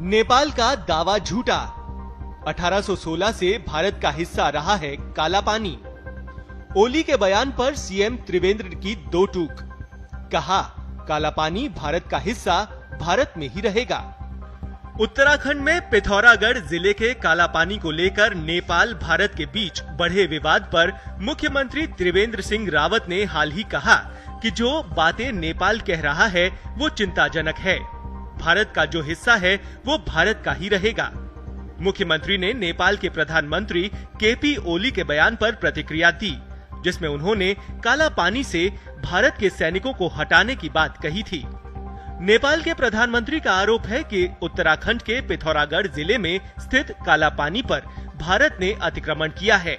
नेपाल का दावा झूठा। 1816 से भारत का हिस्सा रहा है काला पानी। ओली के बयान पर सीएम त्रिवेंद्र की दो टूक। कहा काला पानी भारत का हिस्सा भारत में ही रहेगा। उत्तराखंड में पिथौरागढ़ जिले के काला पानी को लेकर नेपाल भारत के बीच बढ़े विवाद पर मुख्यमंत्री त्रिवेंद्र सिंह रावत ने हाल ही कहा कि जो बातें नेपाल कह रहा है वो चिंताजनक है। भारत का जो हिस्सा है वो भारत का ही रहेगा। मुख्यमंत्री ने नेपाल के प्रधानमंत्री केपी ओली के बयान पर प्रतिक्रिया दी, जिसमें उन्होंने काला पानी से भारत के सैनिकों को हटाने की बात कही थी। नेपाल के प्रधानमंत्री का आरोप है कि उत्तराखंड के पिथौरागढ़ जिले में स्थित काला पानी पर भारत ने अतिक्रमण किया है।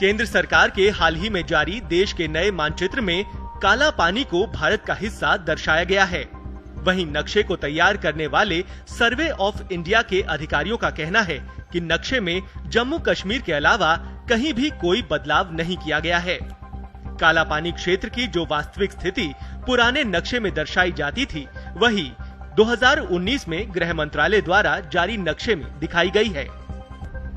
केंद्र सरकार के हाल ही में जारी देश के नए मानचित्र में काला पानी को भारत का हिस्सा दर्शाया गया है। वहीं नक्शे को तैयार करने वाले सर्वे ऑफ इंडिया के अधिकारियों का कहना है कि नक्शे में जम्मू कश्मीर के अलावा कहीं भी कोई बदलाव नहीं किया गया है। काला पानी क्षेत्र की जो वास्तविक स्थिति पुराने नक्शे में दर्शाई जाती थी, वही 2019 में गृह मंत्रालय द्वारा जारी नक्शे में दिखाई गई है।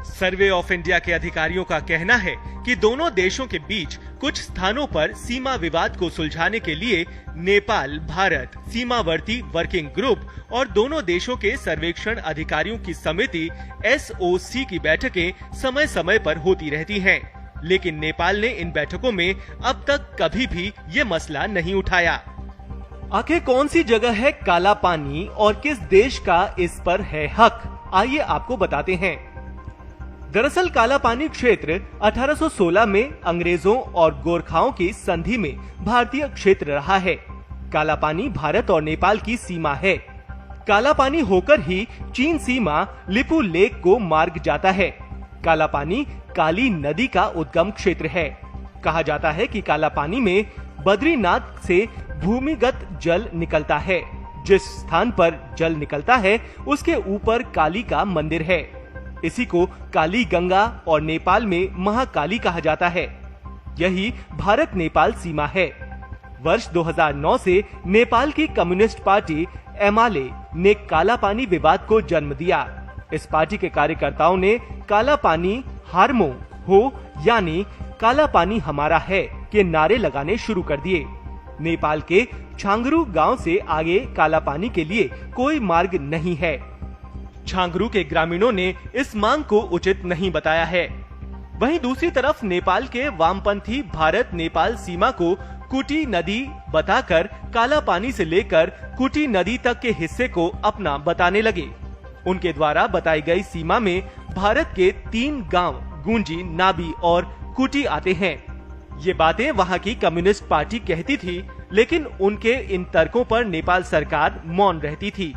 सर्वे ऑफ इंडिया के अधिकारियों का कहना है कि दोनों देशों के बीच कुछ स्थानों पर सीमा विवाद को सुलझाने के लिए नेपाल भारत सीमावर्ती वर्किंग ग्रुप और दोनों देशों के सर्वेक्षण अधिकारियों की समिति SOC की बैठकें समय समय पर होती रहती हैं। लेकिन नेपाल ने इन बैठकों में अब तक कभी भी ये मसला नहीं उठाया। आखिर कौन सी जगह है काला पानी और किस देश का इस पर है हक, आइए आपको बताते हैं। दरअसल काला पानी क्षेत्र 1816 में अंग्रेजों और गोरखाओं की संधि में भारतीय क्षेत्र रहा है। काला पानी भारत और नेपाल की सीमा है। काला पानी होकर ही चीन सीमा लिपू लेक को मार्ग जाता है। काला पानी काली नदी का उद्गम क्षेत्र है। कहा जाता है कि काला पानी में बद्रीनाथ से भूमिगत जल निकलता है। जिस स्थान पर जल निकलता है उसके ऊपर काली का मंदिर है। इसी को काली गंगा और नेपाल में महाकाली कहा जाता है। यही भारत नेपाल सीमा है। वर्ष 2009 से नेपाल की कम्युनिस्ट पार्टी एमाले ने काला पानी विवाद को जन्म दिया। इस पार्टी के कार्यकर्ताओं ने काला पानी हारमो हो यानी काला पानी हमारा है के नारे लगाने शुरू कर दिए। नेपाल के छांगरू गांव से आगे काला पानी के लिए कोई मार्ग नहीं है। छांगरू के ग्रामीणों ने इस मांग को उचित नहीं बताया है। वहीं दूसरी तरफ नेपाल के वामपंथी भारत नेपाल सीमा को कुटी नदी बताकर काला पानी से लेकर कुटी नदी तक के हिस्से को अपना बताने लगे। उनके द्वारा बताई गई सीमा में भारत के 3 गांव गुंजी, नाबी और कुटी आते हैं। ये बातें वहां की कम्युनिस्ट पार्टी कहती थी, लेकिन उनके इन तर्कों पर नेपाल सरकार मौन रहती थी।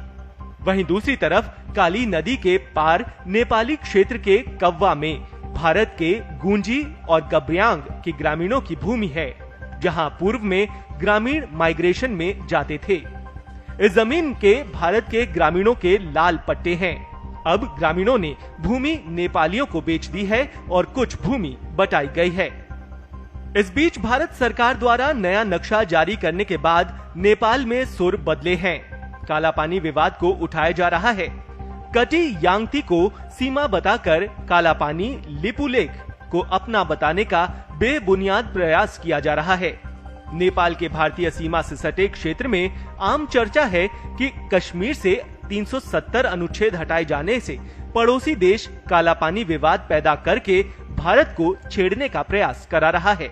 वहीं दूसरी तरफ काली नदी के पार नेपाली क्षेत्र के कव्वा में भारत के गुंजी और गब्यांग के ग्रामीणों की भूमि है, जहां पूर्व में ग्रामीण माइग्रेशन में जाते थे। इस जमीन के भारत के ग्रामीणों के लाल पट्टे हैं। अब ग्रामीणों ने भूमि नेपालियों को बेच दी है और कुछ भूमि बटाई गई है। इस बीच भारत सरकार द्वारा नया नक्शा जारी करने के बाद नेपाल में सुर बदले हैं। काला पानी विवाद को उठाया जा रहा है। कटी यांगती को सीमा बताकर काला पानी लिपू लेक को अपना बताने का बेबुनियाद प्रयास किया जा रहा है। नेपाल के भारतीय सीमा से सटे क्षेत्र में आम चर्चा है कि कश्मीर से 370 अनुच्छेद हटाए जाने से पड़ोसी देश काला पानी विवाद पैदा करके भारत को छेड़ने का प्रयास करा रहा है।